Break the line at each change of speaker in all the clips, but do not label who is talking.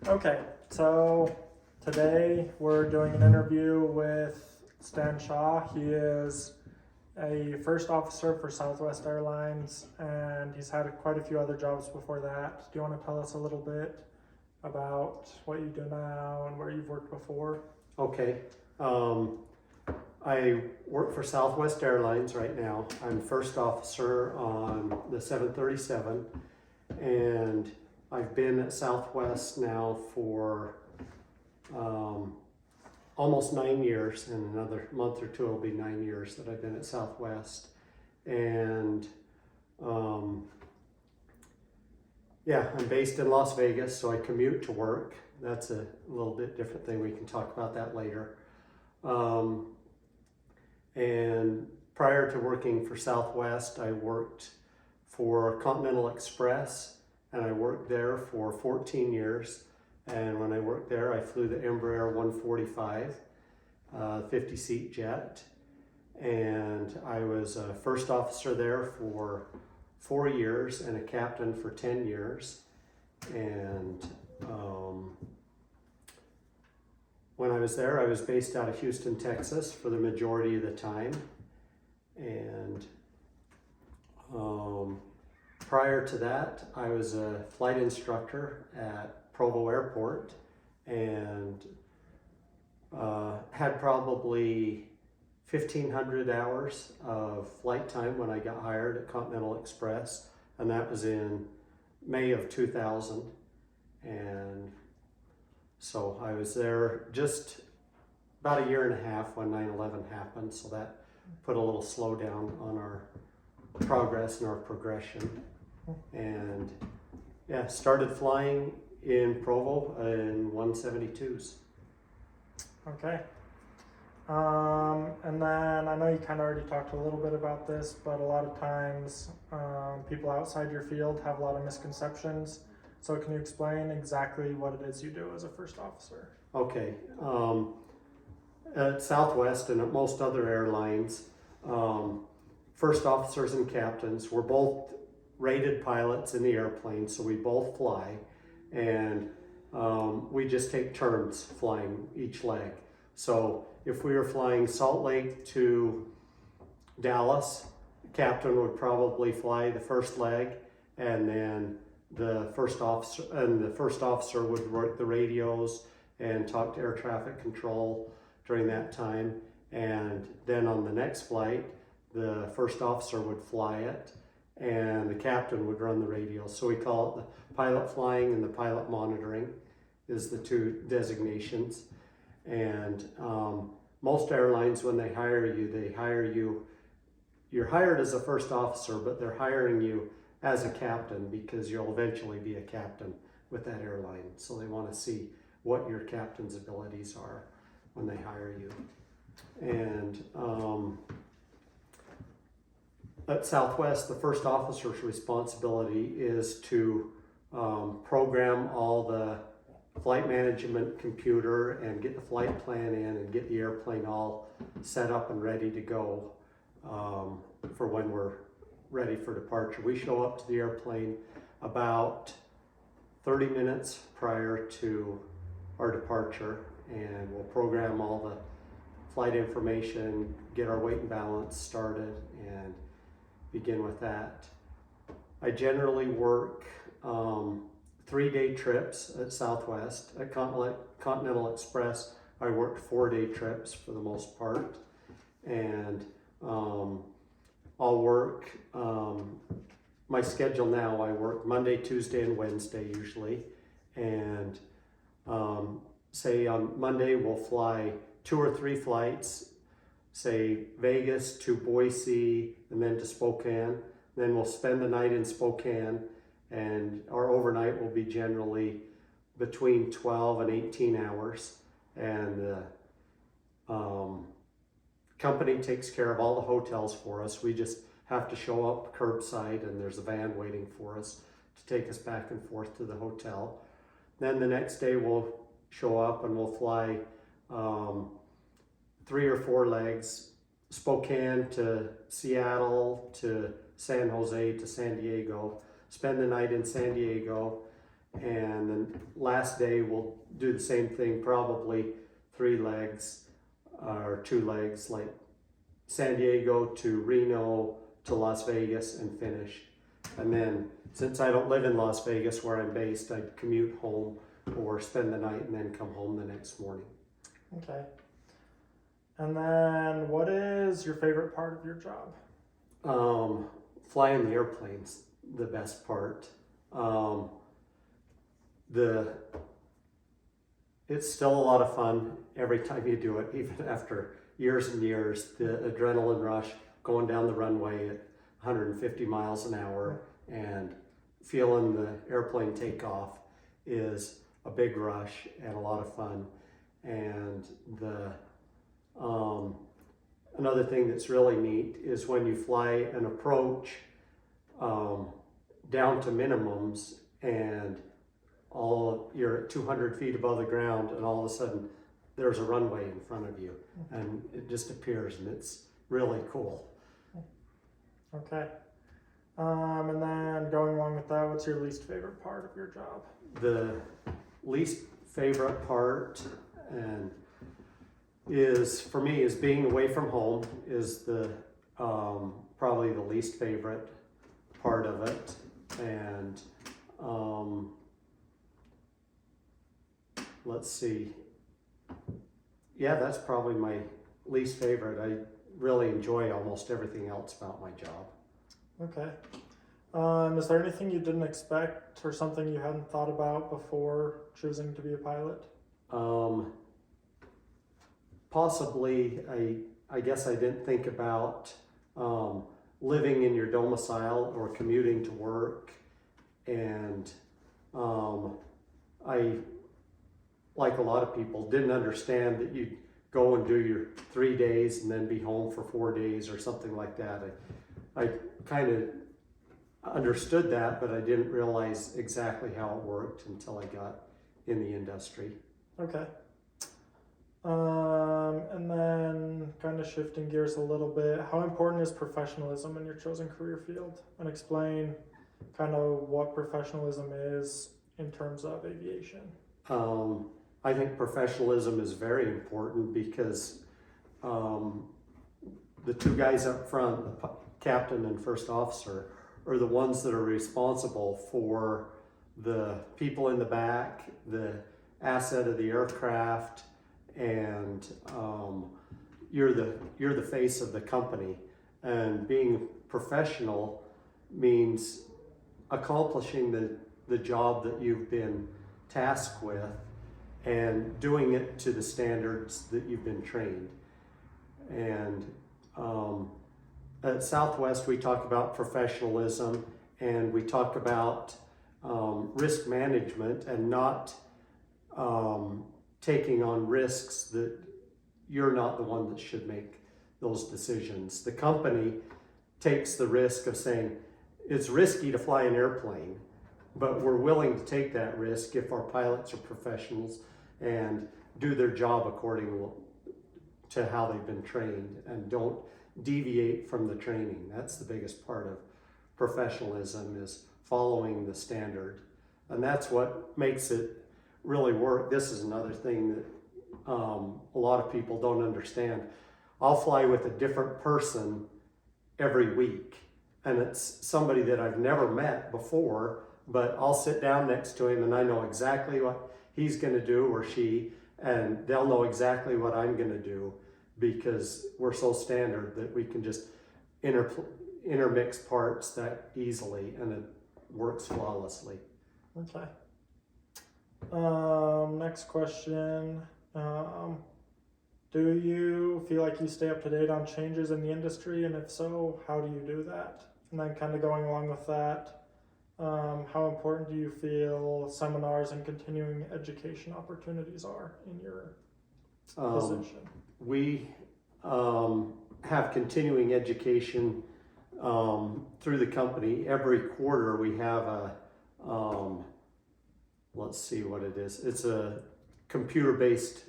Okay, so today we're doing an interview with Stan Shaw. He is a first officer for Southwest Airlines, and he's had quite a few other jobs before that. Do you want to tell us a little bit about what you do now and where you've worked before?
Okay. I work for Southwest Airlines right now. I'm first officer on the 737, and I've been at Southwest now for almost 9 years. In another month or two, it'll be 9 years that I've been at Southwest. And yeah, I'm based in Las Vegas, so I commute to work. That's a little bit different thing. We can talk about that later. And prior to working for Southwest, I worked for Continental Express, and I worked there for 14 years. And when I worked there, I flew the Embraer 145, 50-seat jet. And I was a first officer there for 4 years and a captain for 10 years. And when I was there, I was based out of Houston, Texas for the majority of the time. And prior to that, I was a flight instructor at Provo Airport and had probably 1,500 hours of flight time when I got hired at Continental Express, and that was in May of 2000. And so I was there just about a year and a half when 9/11 happened, so that put a little slowdown on our progress and our progression. And yeah, started flying in Provo in 172s.
Okay. And then I know you kind of already talked a little bit about this, but a lot of times people outside your field have a lot of misconceptions. So can you explain exactly what it is you do as a first officer?
Okay. At Southwest and at most other airlines, first officers and captains, we're both rated pilots in the airplane, so we both fly, and we just take turns flying each leg. So if we were flying Salt Lake to Dallas, the captain would probably fly the first leg, and then the first officer would work the radios and talk to air traffic control during that time. And then on the next flight, the first officer would fly it and the captain would run the radio. So we call it the pilot flying and the pilot monitoring is the two designations. And most airlines, when they hire you, you're hired as a first officer, but they're hiring you as a captain because you'll eventually be a captain with that airline. So they want to see what your captain's abilities are when they hire you. And at Southwest, the first officer's responsibility is to program all the flight management computer and get the flight plan in and get the airplane all set up and ready to go for when we're ready for departure. We show up to the airplane about 30 minutes prior to our departure, and we'll program all the flight information, get our weight and balance started, and begin with that. I generally work 3-day trips at Southwest. At Continental Express, I worked 4-day trips for the most part. And I'll work, my schedule now, I work Monday, Tuesday, and Wednesday usually. And say on Monday, we'll fly 2 or 3 flights, say Vegas to Boise and then to Spokane. Then we'll spend the night in Spokane, and our overnight will be generally between 12 and 18 hours. And the company takes care of all the hotels for us. We just have to show up curbside, and there's a van waiting for us to take us back and forth to the hotel. Then the next day we'll show up and we'll fly 3 or 4 legs, Spokane to Seattle to San Jose to San Diego, spend the night in San Diego, And then last day we'll do the same thing, probably 3 legs or 2 legs, like San Diego to Reno to Las Vegas and finish. And then since I don't live in Las Vegas where I'm based, I'd commute home or spend the night and then come home the next morning.
Okay. And then what is your favorite part of your job?
Flying the airplane's the best part. It's still a lot of fun every time you do it, even after years and years. The adrenaline rush going down the runway at 150 miles an hour and feeling the airplane take off is a big rush and a lot of fun. And another thing that's really neat is when you fly an approach down to minimums and you're at 200 feet above the ground, and all of a sudden there's a runway in front of you and it just appears, and it's really cool.
Okay. And then going along with that, what's your least favorite part of your job?
The least favorite part is for me is being away from home is the probably the least favorite part of it. And let's see. Yeah, that's probably my least favorite. I really enjoy almost everything else about my job.
Okay. Is there anything you didn't expect or something you hadn't thought about before choosing to be a pilot?
Possibly, I guess I didn't think about living in your domicile or commuting to work. And I, like a lot of people, didn't understand that you'd go and do your 3 days and then be home for 4 days or something like that. I kind of understood that, but I didn't realize exactly how it worked until I got in the industry.
Okay. And then kind of shifting gears a little bit, how important is professionalism in your chosen career field? And explain kind of what professionalism is in terms of aviation.
I think professionalism is very important because the 2 guys up front, the captain and first officer, are the ones that are responsible for the people in the back, the asset of the aircraft, and you're the face of the company. And being professional means accomplishing the job that you've been tasked with and doing it to the standards that you've been trained. And at Southwest, we talk about professionalism, and we talk about risk management and not taking on risks that you're not the one that should make those decisions. The company takes the risk of saying, it's risky to fly an airplane, but we're willing to take that risk if our pilots are professionals and do their job according to how they've been trained and don't deviate from the training. That's the biggest part of professionalism, is following the standard. And that's what makes it really work. This is another thing that a lot of people don't understand. I'll fly with a different person every week, and it's somebody that I've never met before, but I'll sit down next to him and I know exactly what he's going to do, or she, and they'll know exactly what I'm going to do, because we're so standard that we can just intermix parts that easily, and it works flawlessly.
Okay. Next question. Do you feel like you stay up to date on changes in the industry? And if so, how do you do that? And then kind of going along with that, how important do you feel seminars and continuing education opportunities are in your position?
We have continuing education through the company. Every quarter we have a, let's see what it is. It's a computer-based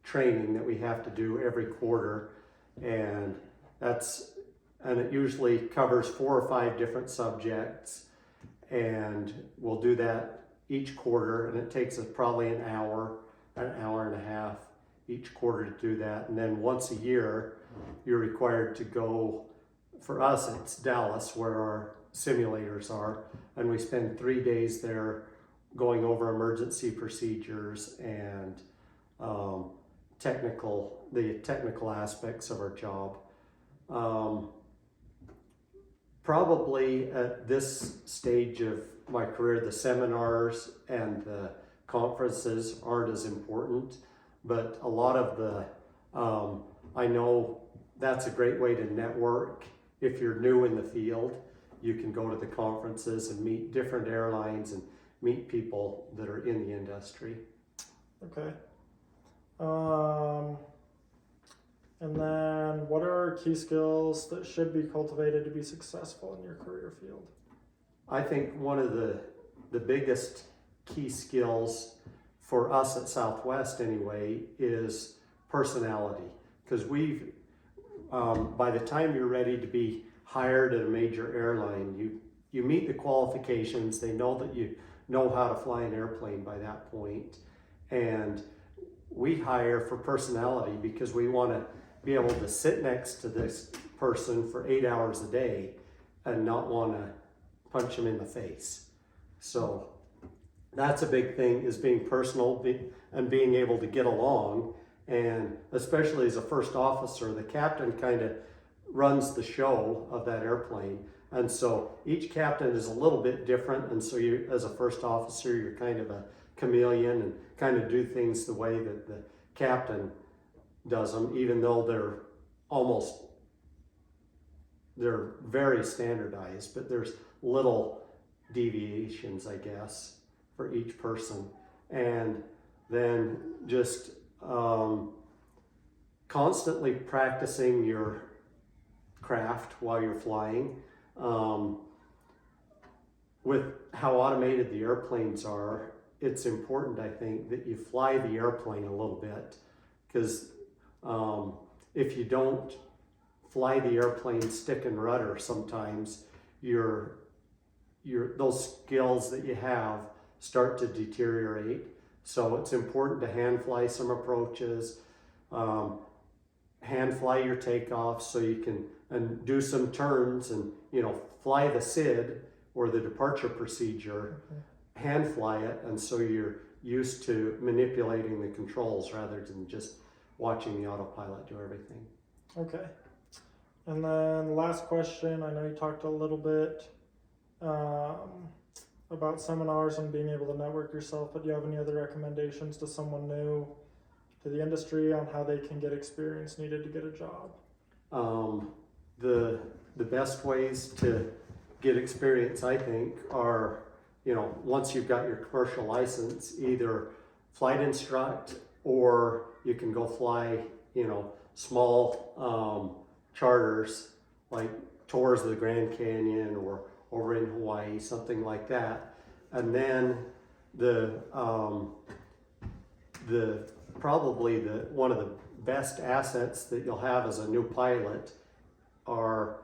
training that we have to do every quarter, and it usually covers 4 or 5 different subjects, and we'll do that each quarter, and it takes us probably an hour and a half each quarter to do that. And then once a year, you're required to go, for us, it's Dallas where our simulators are, and we spend 3 days there going over emergency procedures and the technical aspects of our job. Probably at this stage of my career, the seminars and the conferences aren't as important, but a lot of the, I know that's a great way to network. If you're new in the field, you can go to the conferences and meet different airlines and meet people that are in the industry.
Okay. And then what are key skills that should be cultivated to be successful in your career field?
I think one of the biggest key skills for us at Southwest anyway is personality, because we've by the time you're ready to be hired at a major airline, you meet the qualifications. They know that you know how to fly an airplane by that point, and we hire for personality because we want to be able to sit next to this person for 8 hours a day and not want to punch them in the face. So that's a big thing, is being personal and being able to get along. And especially as a first officer, the captain kind of runs the show of that airplane. And so each captain is a little bit different. And so you, as a first officer, you're kind of a chameleon and kind of do things the way that the captain does them, even though they're very standardized, but there's little deviations, I guess, for each person. And then just constantly practicing your craft while you're flying. With how automated the airplanes are, it's important, I think, that you fly the airplane a little bit, because if you don't fly the airplane stick and rudder, sometimes those skills that you have start to deteriorate. So it's important to hand fly some approaches, hand fly your takeoffs so you can and do some turns and fly the SID or the departure procedure, hand fly it, and so you're used to manipulating the controls rather than just watching the autopilot do everything.
Okay. And then the last question, I know you talked a little bit about seminars and being able to network yourself, but do you have any other recommendations to someone new to the industry on how they can get experience needed to get a job?
The best ways to get experience, I think, are, once you've got your commercial license, either flight instruct, or you can go fly, small charters like tours of the Grand Canyon or over in Hawaii, something like that. And then probably one of the best assets that you'll have as a new pilot are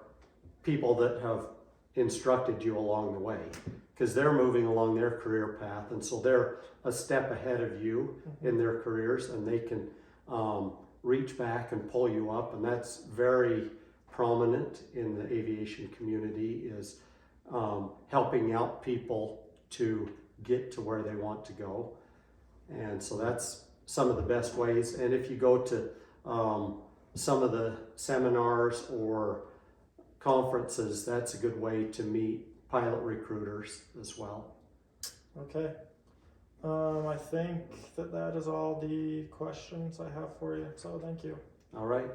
people that have instructed you along the way, because they're moving along their career path, and so they're a step ahead of you in their careers, and they can reach back and pull you up. And that's very prominent in the aviation community, is helping out people to get to where they want to go. And so that's some of the best ways. And if you go to some of the seminars or conferences, that's a good way to meet pilot recruiters as well.
Okay. I think that is all the questions I have for you. So thank you.
All right.